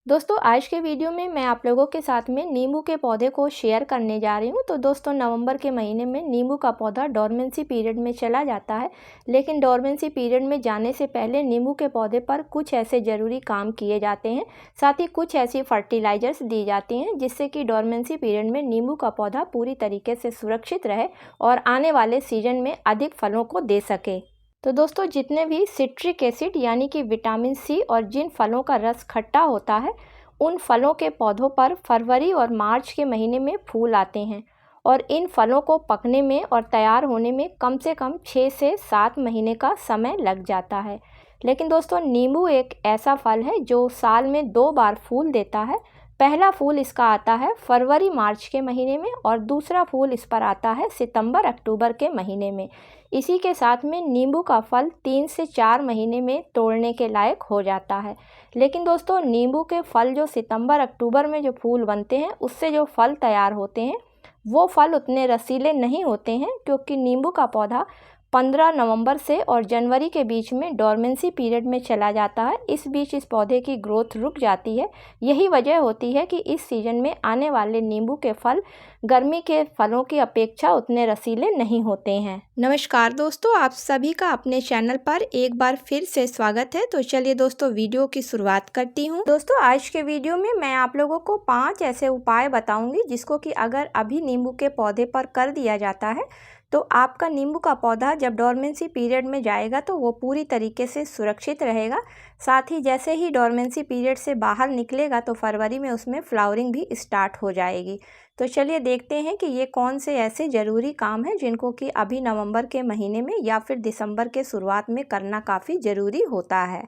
दोस्तों आज के वीडियो में मैं आप लोगों के साथ में नींबू के पौधे को शेयर करने जा रही हूँ। तो दोस्तों नवंबर के महीने में नींबू का पौधा डोरमेंसी पीरियड में चला जाता है, लेकिन डोरमेंसी पीरियड में जाने से पहले नींबू के पौधे पर कुछ ऐसे ज़रूरी काम किए जाते हैं। साथ ही कुछ ऐसी फर्टिलाइज़र्स दी जाती हैं जिससे कि डोरमेंसी पीरियड में नींबू का पौधा पूरी तरीके से सुरक्षित रहे और आने वाले सीजन में अधिक फलों को दे सके। तो दोस्तों जितने भी सिट्रिक एसिड यानी कि विटामिन सी और जिन फलों का रस खट्टा होता है, उन फलों के पौधों पर फरवरी और मार्च के महीने में फूल आते हैं और इन फलों को पकने में और तैयार होने में कम से कम 6 से 7 महीने का समय लग जाता है। लेकिन दोस्तों नींबू एक ऐसा फल है जो साल में 2 बार फूल देता है। पहला फूल इसका आता है फरवरी मार्च के महीने में और दूसरा फूल इस पर आता है सितंबर अक्टूबर के महीने में। इसी के साथ में नींबू का फल 3 से 4 महीने में तोड़ने के लायक हो जाता है। लेकिन दोस्तों नींबू के फल जो सितंबर अक्टूबर में जो फूल बनते हैं उससे जो फल तैयार होते हैं वो फल उतने रसीले नहीं होते हैं, क्योंकि नींबू का पौधा 15 नवंबर से और जनवरी के बीच में डोरमेंसी पीरियड में चला जाता है। इस बीच इस पौधे की ग्रोथ रुक जाती है। यही वजह होती है कि इस सीजन में आने वाले नींबू के फल गर्मी के फलों की अपेक्षा उतने रसीले नहीं होते हैं। नमस्कार दोस्तों, आप सभी का अपने चैनल पर एक बार फिर से स्वागत है। तो चलिए दोस्तों वीडियो की शुरुआत करती हूँ। दोस्तों आज के वीडियो में मैं आप लोगों को 5 ऐसे उपाय बताऊंगी जिसको कि अगर अभी नींबू के पौधे पर कर दिया जाता है तो आपका नींबू का पौधा जब डोरमेंसी पीरियड में जाएगा तो वो पूरी तरीके से सुरक्षित रहेगा। साथ ही जैसे ही डोरमेंसी पीरियड से बाहर निकलेगा तो फरवरी में उसमें फ्लावरिंग भी स्टार्ट हो जाएगी। तो चलिए देखते हैं कि ये कौन से ऐसे ज़रूरी काम हैं जिनको कि अभी नवंबर के महीने में या फिर दिसंबर के शुरुआत में करना काफ़ी ज़रूरी होता है।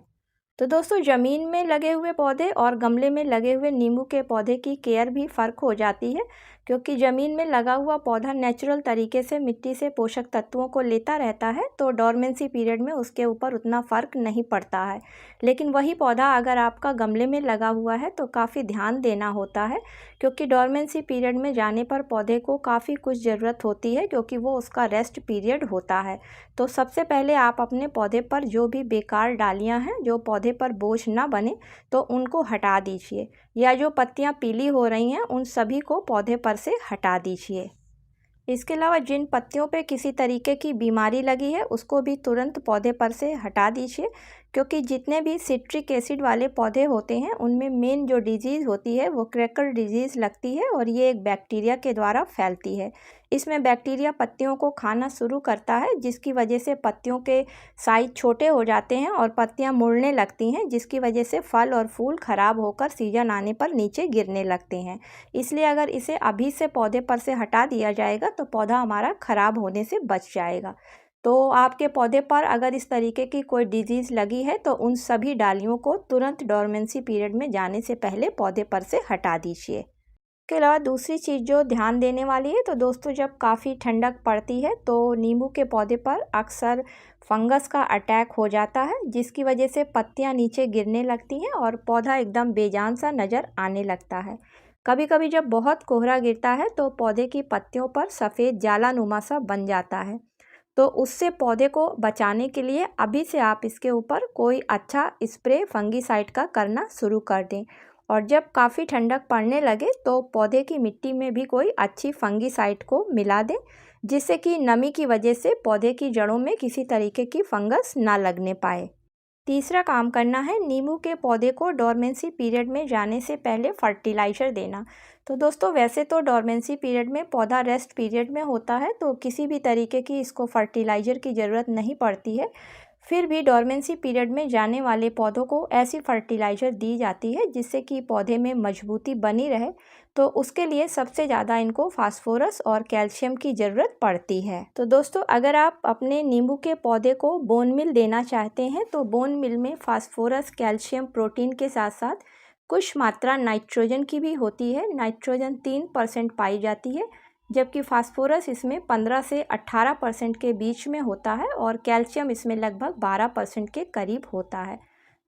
तो दोस्तों ज़मीन में लगे हुए पौधे और गमले में लगे हुए नींबू के पौधे की केयर भी फ़र्क हो जाती है, क्योंकि ज़मीन में लगा हुआ पौधा नेचुरल तरीके से मिट्टी से पोषक तत्वों को लेता रहता है, तो डोरमेंसी पीरियड में उसके ऊपर उतना फ़र्क नहीं पड़ता है। लेकिन वही पौधा अगर आपका गमले में लगा हुआ है तो काफ़ी ध्यान देना होता है, क्योंकि डोरमेंसी पीरियड में जाने पर पौधे को काफ़ी कुछ ज़रूरत होती है, क्योंकि वो उसका रेस्ट पीरियड होता है। तो सबसे पहले आप अपने पौधे पर जो भी बेकार डालियाँ हैं जो पौधे पर बोझ ना बने तो उनको हटा दीजिए, या जो पत्तियां पीली हो रही हैं उन सभी को पौधे पर से हटा दीजिए। इसके अलावा जिन पत्तियों पे किसी तरीके की बीमारी लगी है उसको भी तुरंत पौधे पर से हटा दीजिए, क्योंकि जितने भी सिट्रिक एसिड वाले पौधे होते हैं उनमें मेन जो डिजीज़ होती है वो क्रैकर डिजीज़ लगती है और ये एक बैक्टीरिया के द्वारा फैलती है। इसमें बैक्टीरिया पत्तियों को खाना शुरू करता है, जिसकी वजह से पत्तियों के साइज छोटे हो जाते हैं और पत्तियां मुड़ने लगती हैं, जिसकी वजह से फल और फूल खराब होकर सीजन आने पर नीचे गिरने लगते हैं। इसलिए अगर इसे अभी से पौधे पर से हटा दिया जाएगा तो पौधा हमारा ख़राब होने से बच जाएगा। तो आपके पौधे पर अगर इस तरीके की कोई डिजीज़ लगी है तो उन सभी डालियों को तुरंत डोरमेंसी पीरियड में जाने से पहले पौधे पर से हटा दीजिए। इसके अलावा दूसरी चीज़ जो ध्यान देने वाली है, तो दोस्तों जब काफ़ी ठंडक पड़ती है तो नींबू के पौधे पर अक्सर फंगस का अटैक हो जाता है, जिसकी वजह से पत्तियां नीचे गिरने लगती हैं और पौधा एकदम बेजान सा नज़र आने लगता है। कभी कभी जब बहुत कोहरा गिरता है तो पौधे की पत्तियों पर सफ़ेद जालानुमा सा बन जाता है, तो उससे पौधे को बचाने के लिए अभी से आप इसके ऊपर कोई अच्छा स्प्रे फंगीसाइड का करना शुरू कर दें। और जब काफ़ी ठंडक पड़ने लगे तो पौधे की मिट्टी में भी कोई अच्छी फंगीसाइड को मिला दें, जिससे कि नमी की वजह से पौधे की जड़ों में किसी तरीके की फंगस ना लगने पाए। तीसरा काम करना है नींबू के पौधे को डोरमेंसी पीरियड में जाने से पहले फर्टिलाइज़र देना। तो दोस्तों वैसे तो डोरमेंसी पीरियड में पौधा रेस्ट पीरियड में होता है, तो किसी भी तरीके की इसको फर्टिलाइज़र की ज़रूरत नहीं पड़ती है। फिर भी डोरमेंसी पीरियड में जाने वाले पौधों को ऐसी फर्टिलाइज़र दी जाती है जिससे कि पौधे में मजबूती बनी रहे, तो उसके लिए सबसे ज़्यादा इनको फास्फोरस और कैल्शियम की ज़रूरत पड़ती है। तो दोस्तों अगर आप अपने नींबू के पौधे को बोन मिल देना चाहते हैं तो बोन मिल में फास्फोरस, कैल्शियम, प्रोटीन के साथ साथ कुछ मात्रा नाइट्रोजन की भी होती है। नाइट्रोजन 3% पाई जाती है, जबकि फास्फोरस इसमें 15 से 18% के बीच में होता है और कैल्शियम इसमें लगभग 12% के करीब होता है।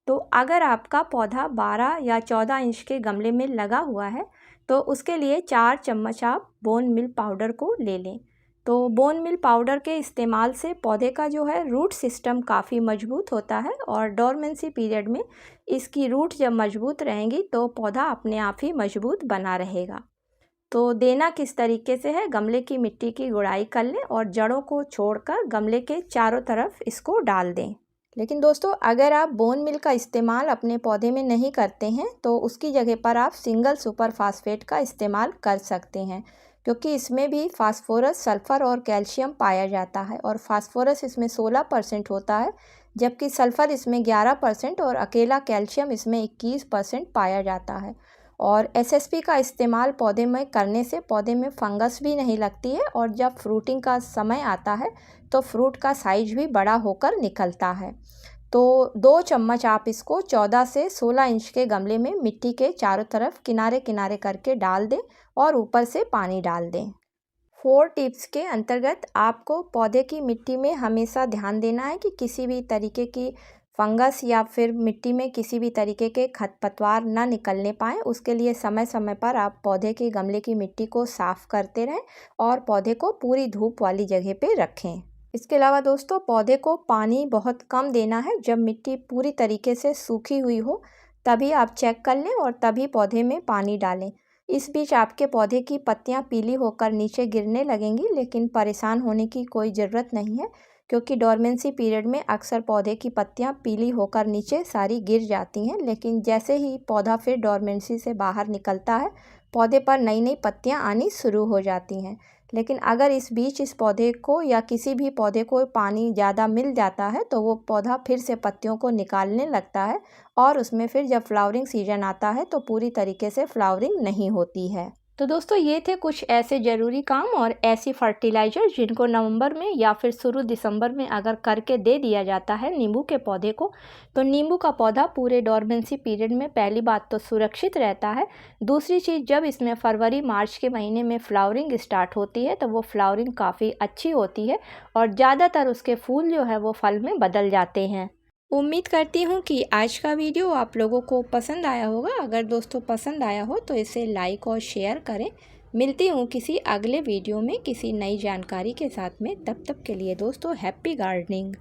तो अगर आपका पौधा 12 या 14 इंच के गमले में लगा हुआ है तो उसके लिए 4 चम्मच आप बोन मिल पाउडर को ले लें। तो बोन मील पाउडर के इस्तेमाल से पौधे का जो है रूट सिस्टम काफ़ी मजबूत होता है और डोरमेंसी पीरियड में इसकी रूट जब मजबूत रहेंगी तो पौधा अपने आप ही मजबूत बना रहेगा। तो देना किस तरीके से है, गमले की मिट्टी की गुड़ाई कर लें और जड़ों को छोड़कर गमले के चारों तरफ इसको डाल दें। लेकिन दोस्तों अगर आप बोन मिल का इस्तेमाल अपने पौधे में नहीं करते हैं तो उसकी जगह पर आप सिंगल सुपर फास्फेट का इस्तेमाल कर सकते हैं, क्योंकि इसमें भी फास्फोरस, सल्फ़र और कैल्शियम पाया जाता है और फास्फोरस इसमें 16% होता है, जबकि सल्फ़र इसमें 11% और अकेला कैल्शियम इसमें 21% पाया जाता है। और एसएसपी का इस्तेमाल पौधे में करने से पौधे में फंगस भी नहीं लगती है और जब फ्रूटिंग का समय आता है तो फ्रूट का साइज भी बड़ा होकर निकलता है। तो 2 चम्मच आप इसको 14 से 16 इंच के गमले में मिट्टी के चारों तरफ किनारे किनारे करके डाल दें और ऊपर से पानी डाल दें। 4 टिप्स के अंतर्गत आपको पौधे की मिट्टी में हमेशा ध्यान देना है कि किसी भी तरीके की फंगस या फिर मिट्टी में किसी भी तरीके के खरपतवार ना निकलने पाएँ। उसके लिए समय समय पर आप पौधे के गमले की मिट्टी को साफ़ करते रहें और पौधे को पूरी धूप वाली जगह पे रखें। इसके अलावा दोस्तों पौधे को पानी बहुत कम देना है। जब मिट्टी पूरी तरीके से सूखी हुई हो तभी आप चेक कर लें और तभी पौधे में पानी डालें। इस बीच आपके पौधे की पत्तियां पीली होकर नीचे गिरने लगेंगी, लेकिन परेशान होने की कोई ज़रूरत नहीं है, क्योंकि डोरमेंसी पीरियड में अक्सर पौधे की पत्तियां पीली होकर नीचे सारी गिर जाती हैं। लेकिन जैसे ही पौधा फिर डोरमेंसी से बाहर निकलता है पौधे पर नई नई पत्तियां आनी शुरू हो जाती हैं। लेकिन अगर इस बीच इस पौधे को या किसी भी पौधे को पानी ज़्यादा मिल जाता है तो वो पौधा फिर से पत्तियों को निकालने लगता है और उसमें फिर जब फ्लावरिंग सीजन आता है तो पूरी तरीके से फ्लावरिंग नहीं होती है। तो दोस्तों ये थे कुछ ऐसे ज़रूरी काम और ऐसी फर्टिलाइज़र जिनको नवंबर में या फिर शुरू दिसंबर में अगर करके दे दिया जाता है नींबू के पौधे को तो नींबू का पौधा पूरे डोरमेंसी पीरियड में पहली बात तो सुरक्षित रहता है। दूसरी चीज़, जब इसमें फरवरी मार्च के महीने में फ्लावरिंग स्टार्ट होती है तो वो फ्लावरिंग काफ़ी अच्छी होती है और ज़्यादातर उसके फूल जो है वो फल में बदल जाते हैं। उम्मीद करती हूँ कि आज का वीडियो आप लोगों को पसंद आया होगा। अगर दोस्तों पसंद आया हो तो इसे लाइक और शेयर करें। मिलती हूँ किसी अगले वीडियो में किसी नई जानकारी के साथ में। तब तक के लिए दोस्तों हैप्पी गार्डनिंग।